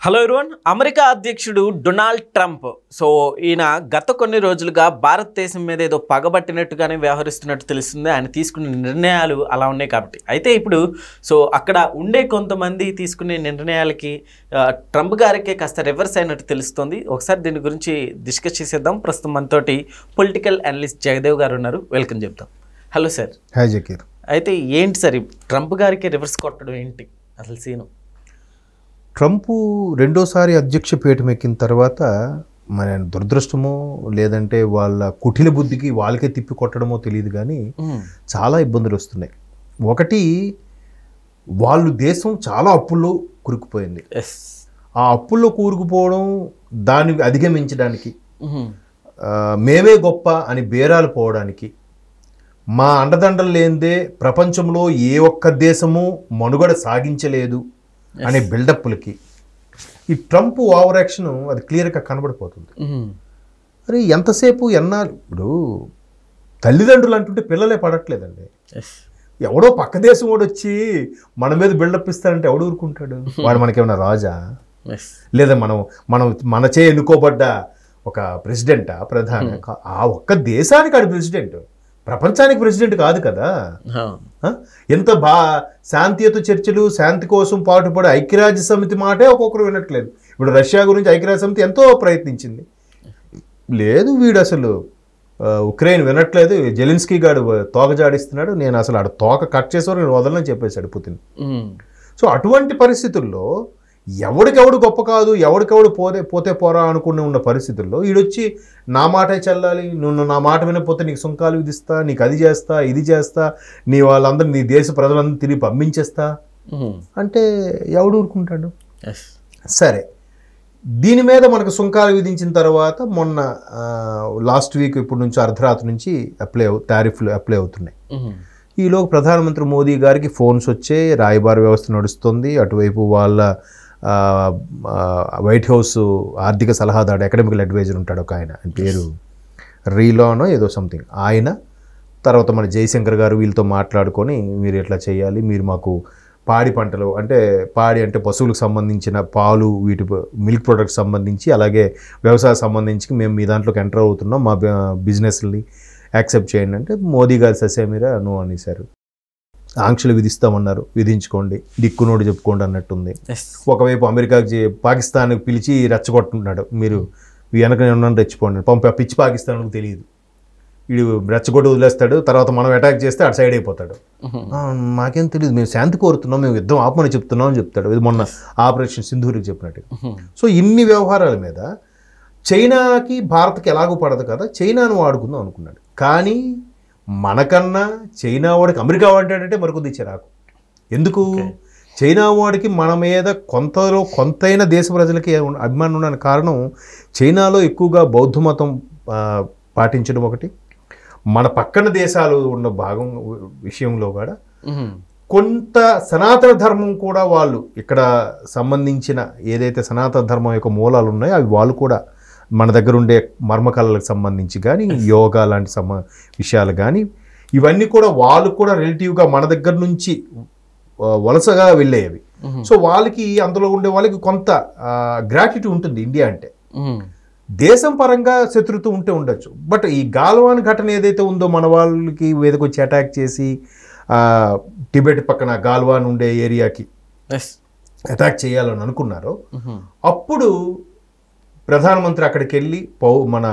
Hello everyone. America అధ్యక్షుడు Donald Trump ఈయన గత కొన్ని రోజులుగా భారతదేశం మీద ఏదో పగబట్టినట్టుగానే వ్యవహరిస్తున్నట్టు తెలుస్తుంది. ఆయన తీసుకునే నిర్ణయాలు అలా ఉన్నాయి కాబట్టి. అయితే ఇప్పుడు అక్కడ ఉండే కొంతమంది తీసుకునే నిర్ణయాలకి ట్రంప్ గారికే కాస్త రివర్స్ అయినట్టు తెలుస్తుంది. ఒకసారి దీని గురించి డిస్కస్ చేసేద్దాం. ప్రస్తుతం మనతోటి పొలిటికల్ అనలిస్ట్ జగదేవ్ గారు ఉన్నారు. వెల్కమ్ చెప్తాం. Hello sir. హాయ్ జకీర్. అయితే ఏంటి సార్ ట్రంప్ గారికి రివర్స్ కొట్టడం ఏంటి అసలు సీను? ట్రంప్ రెండోసారి అధ్యక్ష పీఠం ఎక్కిన తర్వాత మన దురదృష్టమో లేదంటే వాళ్ళ కుటిల బుద్ధికి వాళ్ళకే తిప్పి కొట్టడమో తెలియదు, కానీ చాలా ఇబ్బందులు వస్తున్నాయి. ఒకటి, వాళ్ళు దేశం చాలా అప్పుల్లో కూరుకుపోయింది. ఆ అప్పుల్లో కూరుకుపోవడం, దాన్ని అధిగమించడానికి మేమే గొప్ప అని బేరాలు పోవడానికి, మా అండదండలు లేనిదే ప్రపంచంలో ఏ ఒక్క దేశము మనుగడ సాగించలేదు అనే బిల్డప్లకి ఈ ట్రంప్ ఓవర్ యాక్షన్ అది క్లియర్గా కనబడిపోతుంది. అరే ఎంతసేపు ఇప్పుడు తల్లిదండ్రులు అంటుంటే పిల్లలే పడట్లేదండి. ఎవడో పక్క దేశం వాడు వచ్చి మన మీద బిల్డప్ ఇస్తారంటే ఎవడు ఊరుకుంటాడు? వాడు మనకేమన్నా రాజా? లేదా మన చే ఎన్నుకోబడ్డ ఒక ప్రెసిడెంటా, ప్రధాని? ఆ ఒక్క దేశానికి ఆడు ప్రెసిడెంట్, ప్రపంచానికి ప్రెసిడెంట్ కాదు కదా. ఎంత శాంతియుత చర్చలు, శాంతి కోసం పాటుపడే ఐక్యరాజ్య సమితి మాటే ఒక్కొక్కరు వినట్లేదు. ఇప్పుడు రష్యా గురించి ఐక్యరాజ్య సమితి ఎంతో ప్రయత్నించింది, లేదు వీడు అసలు ఉక్రెయిన్ వినట్లేదు, జెలెన్స్కీ గాడు తోక జాడిస్తున్నాడు, నేను అసలు ఆడ తోక కట్ చేసేవారు నేను వదలని చెప్పేశాడు పుతిన్. అటువంటి పరిస్థితుల్లో ఎవడికెవడు గొప్ప కాదు, ఎవడికెవడు పోతే పోరా అనుకుని ఉన్న పరిస్థితుల్లో వీడొచ్చి నా మాటే చెల్లాలి, నువ్వు నా మాట వినకపోతే నీకు సుంకాలు విధిస్తా, నీకు అది చేస్తా, ఇది చేస్తా, నీ వాళ్ళందరూ నీ దేశ ప్రజలందరూ తిరిగి పంపించేస్తా అంటే ఎవడు ఊరుకుంటాడు? సరే, దీని మీద మనకు సుంకాలు విధించిన తర్వాత మొన్న లాస్ట్ వీక్ ఇప్పటి నుంచి అర్ధరాత్రి నుంచి టారిఫ్లు అప్లై అవుతున్నాయి. ఈలోగా ప్రధానమంత్రి మోదీ గారికి ఫోన్స్ వచ్చాయి, రాయబార వ్యవస్థ నడుస్తుంది. అటువైపు వాళ్ళ వైట్ హౌస్ ఆర్థిక సలహాదారు, అకాడమికల్ అడ్వైజర్ ఉంటాడు ఒక ఆయన, పేరు రీలానో ఏదో సంథింగ్, ఆయన తర్వాత మన జయశంకర్ గారు వీళ్ళతో మాట్లాడుకొని మీరు ఎట్లా చేయాలి, మీరు మాకు పాడి పంటలు పాడి అంటే పశువులకు సంబంధించిన పాలు, వీటి మిల్క్ ప్రొడక్ట్స్ సంబంధించి, అలాగే వ్యవసాయం సంబంధించి మేము మీ దాంట్లోకి ఎంటర్ అవుతున్నాం, మా బిజినెస్ని యాక్సెప్ట్ చేయండి అంటే మోదీ గారు ససేమిరా నో అనేసారు. ఆంక్షలు విధిస్తామన్నారు, విధించుకోండి, దిక్కునోడు చెప్పుకోండి అన్నట్టుంది. ఒకవైపు అమెరికాకి పాకిస్తాన్కి పిలిచి రెచ్చగొట్టుకుంటున్నాడు, మీరు వెనక ఉన్నాను రెచ్చిపోండి, పిచ్చి పాకిస్తాన్కి తెలియదు, వీడు రెచ్చగొట్టి వదిలేస్తాడు, తర్వాత మనం అటాక్ చేస్తే అటు సైడ్ అయిపోతాడు. మాకేం తెలియదు, మేము శాంతి కోరుతున్నాం, మేము యుద్ధం ఆపమని చెప్తున్నాం అని చెప్తాడు. ఇది మొన్న ఆపరేషన్ సింధూరికి చెప్పినట్టు. ఇన్ని వ్యవహారాల మీద చైనాకి భారత్కి ఎలాగూ పడదు కదా, చైనాను వాడుకుందాం అనుకున్నాడు. కానీ మనకన్నా చైనా వాడికి అమెరికా వాడాడంటే మరికొద్ది చిరాకు. ఎందుకు? చైనా వాడికి మన మీద కొంతైన దేశ ప్రజలకి అభిమానం ఉండడానికి కారణం, చైనాలో ఎక్కువగా బౌద్ధ మతం పాటించడం ఒకటి, మన పక్కన దేశాలు ఉన్న భాగం విషయంలో కూడా కొంత సనాతన ధర్మం కూడా వాళ్ళు ఇక్కడ సంబంధించిన ఏదైతే సనాతన ధర్మం యొక్క మూలాలు ఉన్నాయో అవి వాళ్ళు కూడా మన దగ్గర ఉండే మర్మకళలకు సంబంధించి కానీ, యోగా లాంటి విషయాలు కానీ, ఇవన్నీ కూడా వాళ్ళు కూడా రిలేటివ్గా మన దగ్గర నుంచి వలసగా వెళ్ళేవి. వాళ్ళకి అందులో ఉండే వాళ్ళకి కొంత గ్రాటిట్యూడ్ ఉంటుంది. ఇండియా అంటే దేశం పరంగా శత్రుత్వం ఉంటే ఉండొచ్చు, బట్ ఈ గాల్వాన్ ఘటన ఏదైతే ఉందో మన వాళ్ళకి వేదకు వచ్చి అటాక్ చేసి టిబెట్ పక్కన గాల్వాన్ ఉండే ఏరియాకి అటాక్ చేయాలని అనుకున్నారో, అప్పుడు ప్రధానమంత్రి అక్కడికి వెళ్ళి మన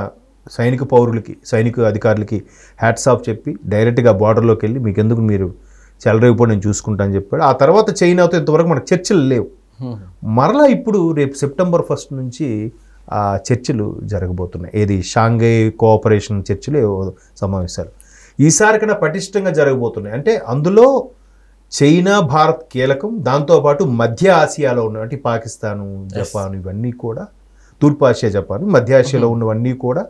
సైనిక అధికారులకి హ్యాట్స్ ఆఫ్ చెప్పి డైరెక్ట్గా బార్డర్లోకి వెళ్ళి మీకు ఎందుకు, మీరు చెలరేగిపోయి నేను చూసుకుంటాను చెప్పాడు. ఆ తర్వాత చైనాతో ఇంతవరకు మనకు చర్చలు లేవు. మరలా ఇప్పుడు రేపు సెప్టెంబర్ 1 నుంచి ఆ చర్చలు జరగబోతున్నాయి. ఏది షాంఘై కోఆపరేషన్ చర్చలు సమావేశాలు ఈసారి కన్నా పటిష్టంగా జరగబోతున్నాయి. అంటే అందులో చైనా, భారత్ కీలకం, దాంతోపాటు మధ్య ఆసియాలో ఉన్న అంటే పాకిస్తాను, జపాన్, ఇవన్నీ కూడా, తూర్పు ఆసియా, జపాన్, మధ్య ఆసియాలో ఉన్నవన్నీ కూడా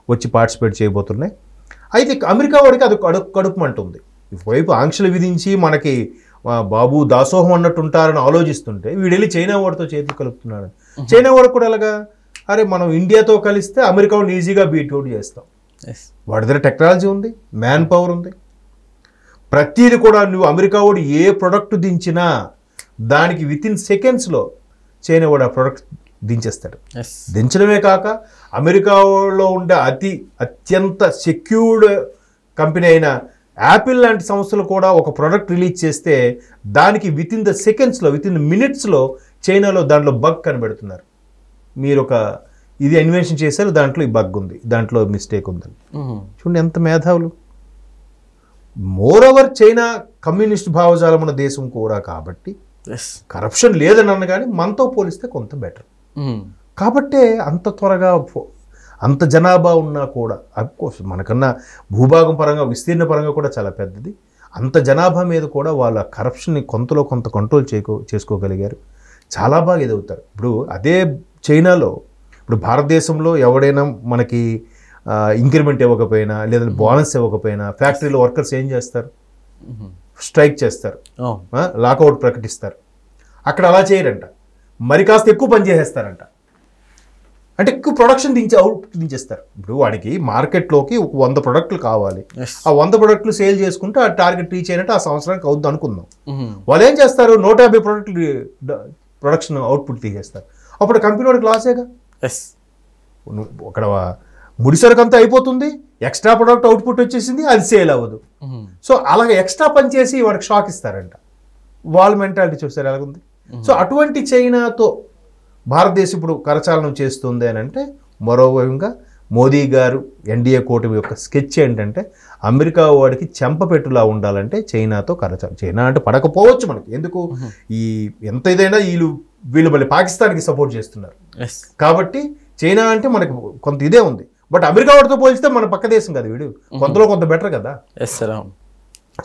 వచ్చి పార్టిసిపేట్ చేయబోతున్నాయి. అయితే అమెరికా వాడికి అది కడుపుమంటుంది. వైపు ఆంక్షలు విధించి మనకి బాబు దాసోహం అన్నట్టు ఉంటారని ఆలోచిస్తుంటే వీడెళ్ళి చైనా వాడితో చేతులు కలుపుతున్నాడు. చైనా వాడికి కూడా ఎలాగా, అరే మనం ఇండియాతో కలిస్తే అమెరికా వాడిని ఈజీగా బీట్అవుట్ చేస్తాం, వాడి దగ్గర టెక్నాలజీ ఉంది, మ్యాన్ పవర్ ఉంది, ప్రతిదీ కూడా నువ్వు అమెరికా వాడు ఏ ప్రొడక్ట్ దించినా దానికి వితిన్ సెకండ్స్లో చైనా కూడా ఆ ప్రోడక్ట్ దించేస్తాడు. ఎస్ దించడమే కాక అమెరికాలో ఉండే అత్యంత సెక్యూర్డ్ కంపెనీ అయిన యాపిల్ లాంటి సంస్థలు కూడా ఒక ప్రోడక్ట్ రిలీజ్ చేస్తే దానికి విత్ ఇన్ ద సెకండ్స్లో విత్ ఇన్ ద మినిట్స్లో చైనాలో దాంట్లో బగ్ కనిపెడుతున్నారు. మీరు ఒక ఇది ఇన్వెన్షన్ చేశారు, దాంట్లో ఈ బగ్ ఉంది, దాంట్లో మిస్టేక్ ఉందని. చూడండి ఎంత మేధావులు. మోర్ ఓవర్ చైనా కమ్యూనిస్ట్ భావజాలం ఉన్న దేశం కూడా కాబట్టి కరప్షన్ లేదని అన్న కానీ మనతో పోలిస్తే కొంత బెటర్. కాబట్టే అంత త్వరగా అంత జనాభా ఉన్నా కూడా అఫ్కోర్స్ మనకన్నా భూభాగం పరంగా విస్తీర్ణ పరంగా కూడా చాలా పెద్దది. అంత జనాభా మీద కూడా వాళ్ళ కరప్షన్ని కొంతలో కొంత కంట్రోల్ చేసుకోగలిగారు. చాలా బాగా ఎదుగుతారు. ఇప్పుడు అదే చైనాలో ఇప్పుడు భారతదేశంలో ఎవడైనా మనకి ఇంక్రిమెంట్ ఇవ్వకపోయినా లేదంటే బోనస్ ఇవ్వకపోయినా ఫ్యాక్టరీలో వర్కర్స్ ఏం చేస్తారు? స్ట్రైక్ చేస్తారు, లాకౌట్ ప్రకటిస్తారు. అక్కడ అలా చేయరంట, మరి కాస్త ఎక్కువ పని చేసేస్తారంట. అంటే ఎక్కువ ప్రొడక్షన్ అవుట్పుట్ దించేస్తారు. ఇప్పుడు వాడికి మార్కెట్లోకి 100 ప్రొడక్ట్లు కావాలి, ఆ 100 ప్రొడక్ట్లు సేల్ చేసుకుంటే ఆ టార్గెట్ రీచ్ అయినట్టు ఆ సంవత్సరానికి అవుద్ది అనుకుందాం. వాళ్ళు ఏం చేస్తారు? 150 ప్రొడక్ట్లు ప్రొడక్షన్ అవుట్పుట్ తీసేస్తారు. అప్పుడు కంపెనీ వాడికి లాసేగా. అక్కడ ముడిసరుకు అంతా అయిపోతుంది, ఎక్స్ట్రా ప్రొడక్ట్ అవుట్పుట్ వచ్చేసింది, అది సేల్ అవ్వదు. సో అలాగే ఎక్స్ట్రా పని చేసి వాడికి షాక్ ఇస్తారంట. వాళ్ళ మెంటాలిటీ చూస్తారు ఎలాగుంది. సో అటువంటి చైనాతో భారతదేశం ఇప్పుడు కరచాలనం చేస్తుంది అని అంటే మరోవైపుగా మోదీ గారు ఎన్డీఏ కూటమి యొక్క స్కెచ్ ఏంటంటే అమెరికా వాడికి చెంపపెట్టులా ఉండాలంటే చైనాతో కరచాలనం. చైనా అంటే పడకపోవచ్చు మనకి, ఎందుకు ఈ ఎంత ఇదైనా వీళ్ళు మళ్ళీ పాకిస్తాన్కి సపోర్ట్ చేస్తున్నారు కాబట్టి చైనా అంటే మనకి కొంత ఇదే ఉంది. బట్ అమెరికా వాడితో పోలిస్తే మన పక్క దేశం కదా వీడు, కొంతలో కొంత బెటర్ కదా.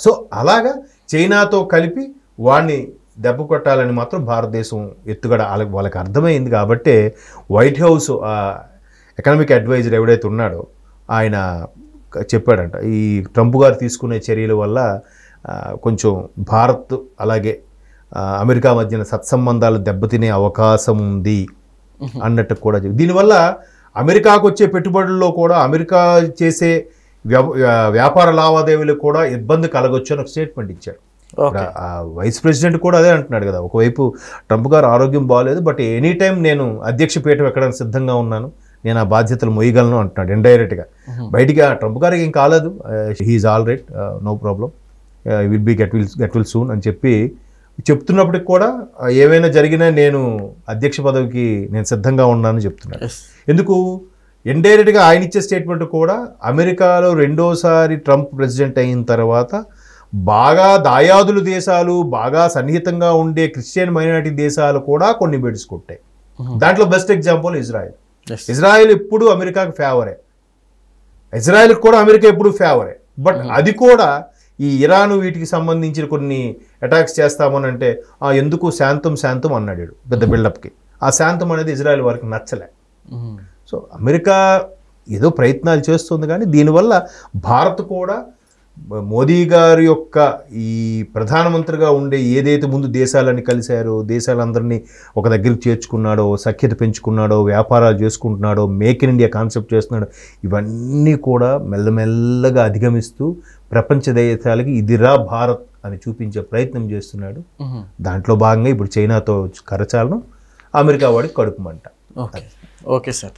సో అలాగా చైనాతో కలిపి వాడిని దెబ్బ కొట్టాలని మాత్రం భారతదేశం ఎత్తుగడ వాళ్ళకి అర్థమైంది. కాబట్టే వైట్ హౌస్ ఎకనామిక్ అడ్వైజర్ ఎవడైతే ఉన్నాడో ఆయన చెప్పాడంట, ఈ ట్రంప్ గారు తీసుకునే చర్యల వల్ల కొంచెం భారత్ అలాగే అమెరికా మధ్యన సత్సంబంధాలు దెబ్బతినే అవకాశం ఉంది అన్నట్టు కూడా. దీనివల్ల అమెరికాకు వచ్చే పెట్టుబడుల్లో కూడా అమెరికా చేసే వ్యాపార లావాదేవీలకు కూడా ఇబ్బంది కలగొచ్చు అని ఒక స్టేట్మెంట్ ఇచ్చాడు. వైస్ ప్రెసిడెంట్ కూడా అదే అంటున్నాడు కదా, ఒకవైపు ట్రంప్ గారు ఆరోగ్యం బాగాలేదు, బట్ ఎనీ టైం నేను అధ్యక్ష పీఠం ఎక్కడానికి సిద్ధంగా ఉన్నాను, నేను ఆ బాధ్యతలు మోయగలను అంటున్నాడు ఇండైరెక్ట్గా. బయటికి ట్రంప్ గారికి ఏం కాలేదు, he's all right, no problem, will be get will soon అని చెప్తున్నప్పటికి కూడా ఏవైనా జరిగినా నేను అధ్యక్ష పదవికి నేను సిద్ధంగా ఉన్నానని చెప్తున్నాను. ఎందుకు? ఇండైరెక్ట్గా ఆయన ఇచ్చే స్టేట్మెంట్ కూడా అమెరికాలో రెండోసారి ట్రంప్ ప్రెసిడెంట్ అయిన తర్వాత బాగా దాయాదులు దేశాలు, బాగా సన్నిహితంగా ఉండే క్రిస్టియన్ మైనారిటీ దేశాలు కూడా కొన్ని బెడుచుకుంటాయి. దాంట్లో బెస్ట్ ఎగ్జాంపుల్ ఇజ్రాయెల్. ఇజ్రాయెల్ ఎప్పుడు అమెరికాకి ఫేవరే, ఇజ్రాయెల్కి కూడా అమెరికా ఎప్పుడు ఫేవరే. బట్ అది కూడా ఈ ఇరాన్ వీటికి సంబంధించిన కొన్ని అటాక్స్ చేస్తామని అంటే ఎందుకు శాంతం అన్నాడు పెద్ద బిల్డప్కి. ఆ శాంతం అనేది ఇజ్రాయెల్ వారికి నచ్చలే. సో అమెరికా ఏదో ప్రయత్నాలు చేస్తుంది, కానీ దీనివల్ల భారత్ కూడా మోదీ గారి యొక్క ఈ ప్రధానమంత్రిగా ఉండే ఏదైతే ముందు దేశాలన్నీ కలిశారో, దేశాలందరినీ ఒక దగ్గరికి చేర్చుకున్నాడో, సఖ్యత పెంచుకున్నాడో, వ్యాపారాలు చేసుకుంటున్నాడో, మేక్ ఇన్ ఇండియా కాన్సెప్ట్ చేస్తున్నాడో, ఇవన్నీ కూడా మెల్లమెల్లగా అధిగమిస్తూ ప్రపంచ దేశాలకి ఇదిరా భారత్ అని చూపించే ప్రయత్నం చేస్తున్నాడు. దాంట్లో భాగంగా ఇప్పుడు చైనాతో కరచాలను, అమెరికా వాడికి కడుపుమంట. Okay sir.